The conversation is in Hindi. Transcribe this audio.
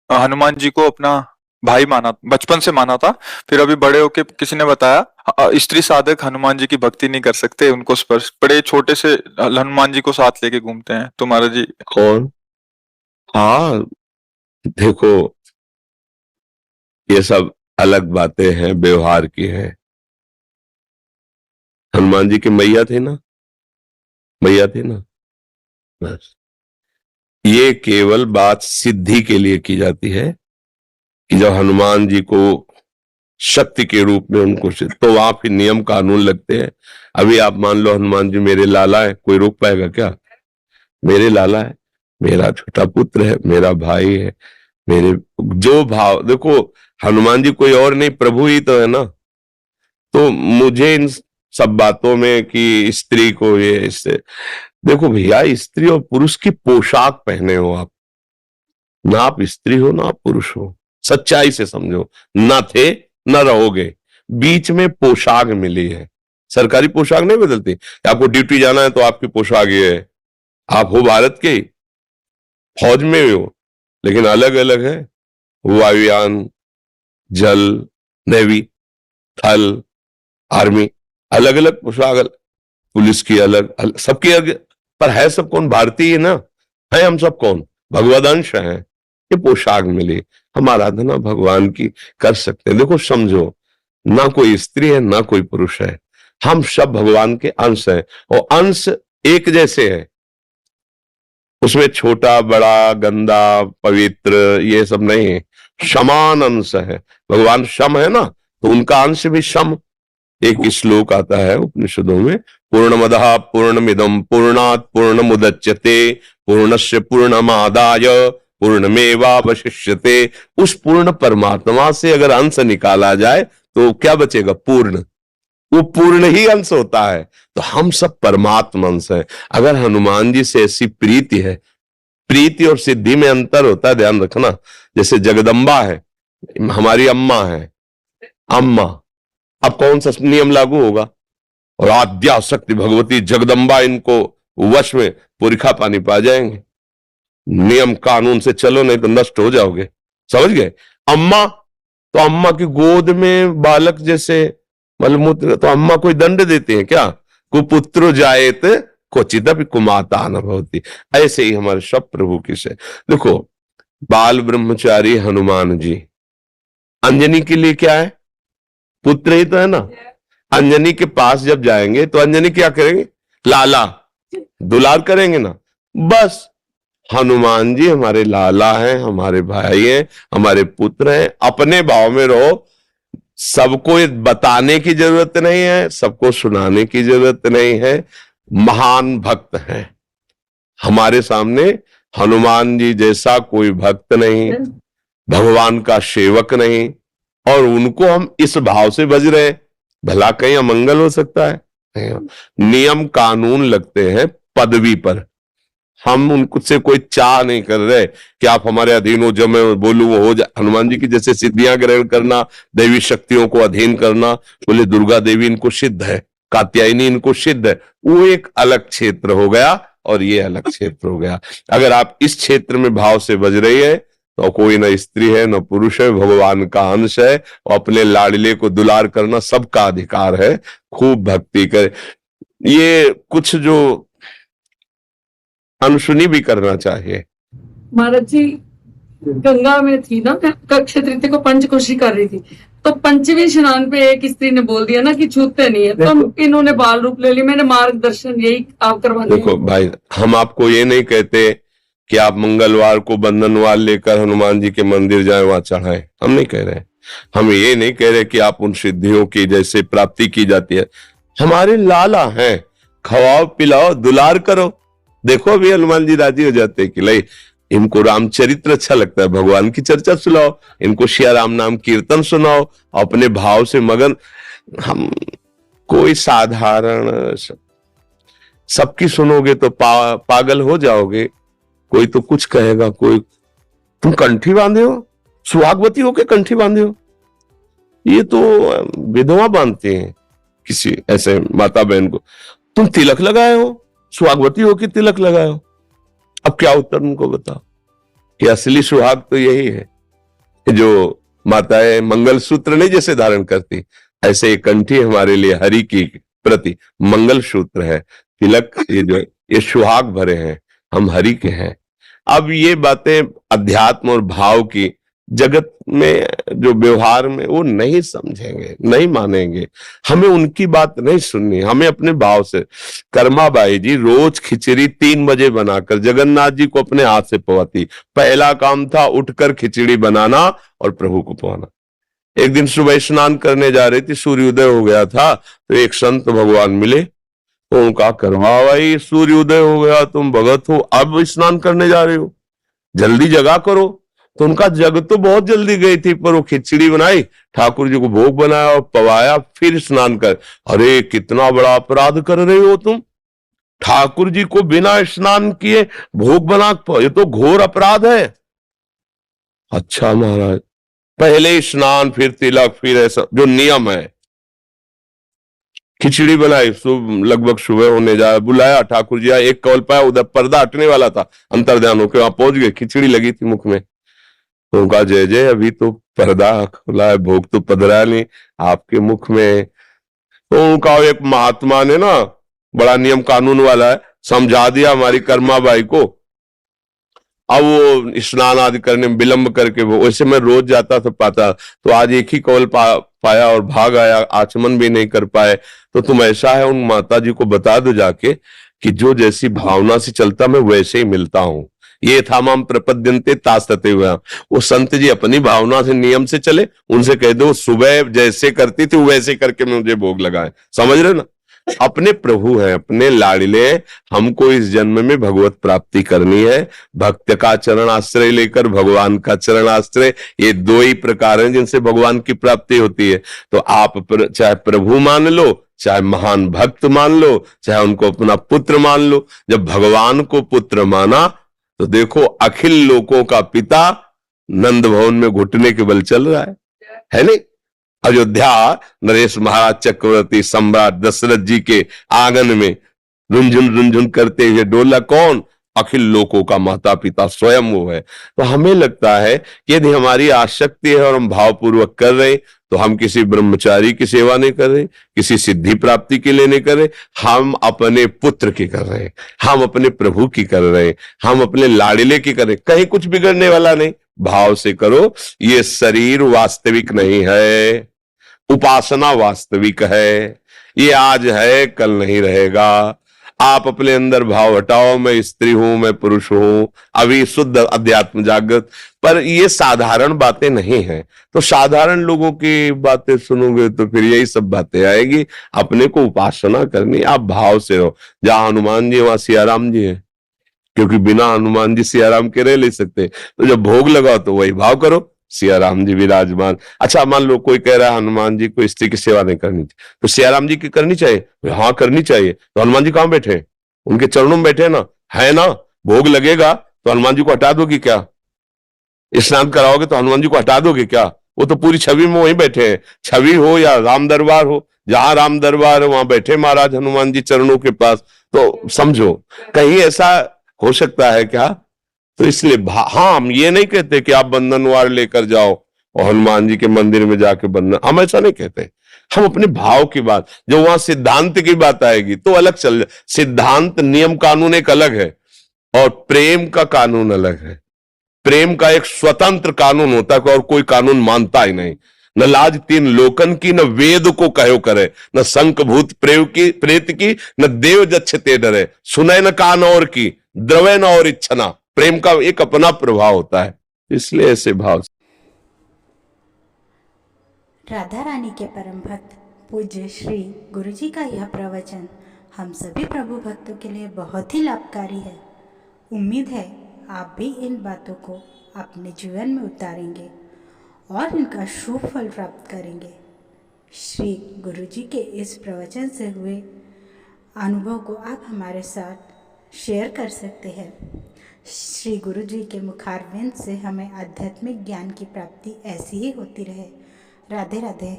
हनुमान जी को अपना भाई माना, बचपन से माना था। फिर अभी बड़े होके किसी ने बताया स्त्री साधक हनुमान जी की भक्ति नहीं कर सकते, उनको स्पर्श, बड़े छोटे से हनुमान जी को साथ लेके घूमते हैं। तो महाराज जी कौन? हाँ, देखो, ये सब अलग बातें हैं, व्यवहार की हैं। हनुमान जी के मैया थे ना, मैया थे ना, बस। ये केवल बात सिद्धि के लिए की जाती है कि जब हनुमान जी को शक्ति के रूप में उनको तो वहां फिर नियम कानून लगते हैं। अभी आप मान लो हनुमान जी मेरे लाला है, कोई रोक पाएगा क्या? मेरे लाला है, मेरा छोटा पुत्र है, मेरा भाई है, मेरे जो भाव देखो, हनुमान जी कोई और नहीं, प्रभु ही तो है ना। तो मुझे इन सब बातों में कि स्त्री को ये इससे, देखो भैया, स्त्री और पुरुष की पोशाक पहने हो आप, ना आप स्त्री हो ना आप पुरुष हो, सच्चाई से समझो। ना थे ना रहोगे, बीच में पोशाक मिली है। सरकारी पोशाक नहीं बदलती, आपको ड्यूटी जाना है तो आपकी पोशाक ये है। आप हो भारत के, फौज में हो, लेकिन अलग अलग है। वायुयान, जल, नेवी, थल, आर्मी, अलग अलग पोशाक, पुलिस की अलग, सबकी अलग। पर है सब कौन? भारतीय ना है। हम सब कौन? भगवदंश हैं। ये पोशाक मिली, हम आराधना भगवान की कर सकते हैं। देखो समझो, ना कोई स्त्री है ना कोई पुरुष है, हम सब भगवान के अंश हैं। और अंश एक जैसे है, उसमें छोटा बड़ा गंदा पवित्र ये सब नहीं है, समान अंश है। भगवान सम है ना, तो उनका अंश भी सम। एक श्लोक आता है उपनिषदों में, पूर्णमदः पूर्णमिदं पूर्णात् पूर्णमुदच्यते पूर्णस्य पूर्णमादाय पूर्णमेवावशिष्यते। उस पूर्ण परमात्मा से अगर अंश निकाला जाए तो क्या बचेगा? पूर्ण। वो पूर्ण ही अंश होता है। तो हम सब परमात्मा अंश हैं। अगर हनुमान जी से ऐसी प्रीति है, प्रीति और सिद्धि में अंतर होता है, ध्यान रखना। जैसे जगदम्बा है, हमारी अम्मा है, अम्मा, अब कौन सा नियम लागू होगा? और आद्या शक्ति भगवती जगदम्बा, इनको वश में पुरखा पानी पा जाएंगे। नियम कानून से चलो, नहीं तो नष्ट हो जाओगे। समझ गए? अम्मा, तो अम्मा की गोद में बालक जैसे मलमूत्र, तो अम्मा कोई दंड देते हैं क्या? कुपुत्र जायत क्वचिदपि कुमाता न भवति। ऐसे ही हमारे सब प्रभु की से। देखो, बाल ब्रह्मचारी हनुमान जी, अंजनी के लिए क्या है? पुत्र ही तो है ना। अंजनी के पास जब जाएंगे तो अंजनी क्या करेंगे? लाला, दुलार करेंगे ना। बस हनुमान जी हमारे लाला हैं, हमारे भाई हैं, हमारे पुत्र हैं। अपने भाव में रहो, सबको बताने की जरूरत नहीं है, सबको सुनाने की जरूरत नहीं है। महान भक्त हैं हमारे सामने, हनुमान जी जैसा कोई भक्त नहीं, भगवान का सेवक नहीं, और उनको हम इस भाव से बज रहे, भला कहीं अमंगल हो सकता है? नियम कानून लगते हैं पदवी पर, हम उनसे कोई चाह नहीं कर रहे कि आप हमारे अधीन हो, जब मैं बोलूं वो हो जाए। हनुमान जी की जैसे सिद्धियां ग्रहण करना, दैवी शक्तियों को अधीन करना, बोले दुर्गा देवी इनको सिद्ध है, कात्यायनी इनको सिद्ध है, वो एक अलग क्षेत्र हो गया और ये अलग क्षेत्र हो गया। अगर आप इस क्षेत्र में भाव से बज रही है तो कोई न स्त्री है न पुरुष है, भगवान का अंश है, और अपने लाडले को दुलार करना सबका अधिकार है। खूब भक्ति करे। ये कुछ जो अनसुनी भी करना चाहिए। महाराज जी, गंगा में थी ना, अक्षय तृतीया को पंचकोशी कर रही थी, तो पंचमी स्नान पे एक स्त्री ने बोल दिया ना कि छूते नहीं है, तो इन्होंने बाल रूप ले ली। मैंने मार्गदर्शन यही आप करवा दिया। देखो भाई, हम आपको ये नहीं कहते कि आप मंगलवार को बंधनवार लेकर हनुमान जी के मंदिर जाएं, वहां चढ़ाएं, हम नहीं कह रहे। हम ये नहीं कह रहे कि आप उन सिद्धियों की जैसे प्राप्ति की जाती है। हमारे लाला हैं, खवाओ पिलाओ दुलार करो। देखो अभी हनुमान जी राजी हो जाते हैं कि लाई, इनको रामचरित्र अच्छा लगता है, भगवान की चर्चा सुनाओ, इनको सिया राम नाम कीर्तन सुनाओ, अपने भाव से मगन। हम कोई साधारण सबकी सुनोगे तो पागल हो जाओगे। कोई तो कुछ कहेगा, कोई तुम कंठी बांधे हो, सुहागवती होके कंठी बांधे हो, ये तो विधवा बांधते हैं किसी ऐसे माता बहन को। तुम तिलक लगाए हो, सुहागवती हो कि तिलक लगाए हो। अब क्या उत्तर उनको बताओ? कि असली सुहाग तो यही है जो माताएं मंगलसूत्र नहीं जैसे धारण करती, ऐसे एक कंठी हमारे लिए हरि की प्रति मंगलसूत्र है, तिलक, ये जो ये सुहाग भरे हैं, हम हरि के हैं। अब ये बातें अध्यात्म और भाव की जगत में जो व्यवहार में वो नहीं समझेंगे, नहीं मानेंगे, हमें उनकी बात नहीं सुननी, हमें अपने भाव से। कर्माबाई जी रोज खिचड़ी 3 बजे बनाकर जगन्नाथ जी को अपने हाथ से पवाती। पहला काम था उठकर खिचड़ी बनाना और प्रभु को पवाना। एक दिन सुबह स्नान करने जा रही थी, सूर्योदय हो गया था, तो एक संत भगवान मिले, तो उनका करवा भाई सूर्योदय हो गया, तुम भगत हो, अब स्नान करने जा रहे हो, जल्दी जगा करो। तो उनका जग तो बहुत जल्दी गई थी, पर वो खिचड़ी बनाई, ठाकुर जी को भोग बनाया और पवाया, फिर स्नान कर। अरे कितना बड़ा अपराध कर रहे हो तुम, ठाकुर जी को बिना स्नान किए भोग बना, ये तो घोर अपराध है। अच्छा महाराज, पहले स्नान फिर तिलक फिर ऐसा जो नियम है। खिचड़ी बनाई, लगभग सुबह होने जा, बुलाया ठाकुर जी, एक कौल पाया, उधर पर्दा हटने वाला था, अंतर्ध्यान होकर वहां पहुंच गए, खिचड़ी लगी थी मुख में। तो उनका जय जय, अभी तो पर्दा खुला है, भोग तो पधरा नहीं आपके मुख में। तो उनका एक महात्मा ने ना, बड़ा नियम कानून वाला है, समझा दिया हमारी कर्माबाई को। अब वो स्नान आदि करने में विलंब करके, वो वैसे मैं रोज जाता था पाता, तो आज एक ही कौल पाया और भाग आया, आचमन भी नहीं कर पाए। तो तुम ऐसा है, उन माता जी को बता दो जाके कि जो जैसी भावना से चलता मैं वैसे ही मिलता हूं। ये था माम प्रपद्यन्ते तास्तते हुआ, वो संत जी अपनी भावना से नियम से चले, उनसे कह दो सुबह जैसे करती थी वैसे करके मुझे भोग लगाए। समझ रहे ना, अपने प्रभु हैं, अपने लाडले, हमको इस जन्म में भगवत प्राप्ति करनी है। भक्त का चरण आश्रय लेकर भगवान का चरण आश्रय, ये दो ही प्रकार हैं जिनसे भगवान की प्राप्ति होती है। तो आप चाहे प्रभु मान लो, चाहे महान भक्त मान लो, चाहे उनको अपना पुत्र मान लो। जब भगवान को पुत्र माना तो देखो अखिल लोकों का पिता नंद भवन में घुटने के बल चल रहा है नहीं? अयोध्या नरेश महाराज चक्रवर्ती सम्राट दशरथ जी के आंगन में रुंझुन करते हुए डोला कौन? अखिल लोकों का माता पिता स्वयं वो है। तो हमें लगता है कि यदि हमारी आसक्ति है और हम भावपूर्वक कर रहे, तो हम किसी ब्रह्मचारी की सेवा नहीं कर रहे, किसी सिद्धि प्राप्ति के लिए नहीं कर रहे, हम अपने पुत्र की कर रहे हैं, हम अपने प्रभु की कर रहे हैं, हम अपने लाडिले की कर रहे हैं। कहीं कुछ बिगड़ने वाला नहीं, भाव से करो। ये शरीर वास्तविक नहीं है, उपासना वास्तविक है। ये आज है कल नहीं रहेगा। आप अपने अंदर भाव हटाओ, मैं स्त्री हूं, मैं पुरुष हूं, अभी शुद्ध अध्यात्म जागृत। पर ये साधारण बातें नहीं है, तो साधारण लोगों की बातें सुनोगे तो फिर यही सब बातें आएगी। अपने को उपासना करनी, आप भाव से रहो। जहां हनुमान जी वहां सियाराम जी है, क्योंकि बिना हनुमान जी सियाराम के रह ले सकते। तो जब भोग लगाओ तो वही भाव करो, सियाराम जी विराजमान। अच्छा मान लो कोई कह रहा है हनुमान जी को स्त्री की सेवा नहीं करनी चाहिए, तो सियाराम जी की करनी चाहिए? हाँ करनी चाहिए। तो हनुमान जी कहां बैठे? उनके चरणों में बैठे ना, है ना? भोग लगेगा तो हनुमान जी को हटा दोगे क्या? स्नान कराओगे तो हनुमान जी को हटा दोगे क्या? वो तो पूरी छवि में वहीं बैठे हैं। छवि हो या राम दरबार हो, जहां राम दरबार है वहां बैठे महाराज हनुमान जी चरणों के पास। तो समझो कहीं ऐसा हो सकता है क्या? तो इसलिए हाँ, हम ये नहीं कहते कि आप बंधनवार लेकर जाओ और हनुमान जी के मंदिर में जाके बंधन, हम ऐसा नहीं कहते। हम अपने भाव की बात, जो वहां सिद्धांत की बात आएगी तो अलग चल। सिद्धांत नियम कानून एक अलग है और प्रेम का कानून अलग है। प्रेम का एक स्वतंत्र कानून होता है और कोई कानून मानता ही नहीं। न लाज तीन लोकन की, न वेद को कहो करे, न शंख भूत प्रेत की, न देव जच्छते डरे, सुने न कान और की, द्रवे न और इच्छना। प्रेम का एक अपना प्रभाव होता है, इसलिए ऐसे भाव। राधा रानी के परम भक्त पूज्य श्री गुरु जी का यह प्रवचन हम सभी प्रभु भक्तों के लिए बहुत ही लाभकारी है। उम्मीद है आप भी इन बातों को अपने जीवन में उतारेंगे और इनका शुभ फल प्राप्त करेंगे। श्री गुरु जी के इस प्रवचन से हुए अनुभव को आप हमारे साथ शेयर कर सकते हैं। श्री गुरु जी के मुखारविंद से हमें आध्यात्मिक ज्ञान की प्राप्ति ऐसी ही होती रहे। राधे राधे।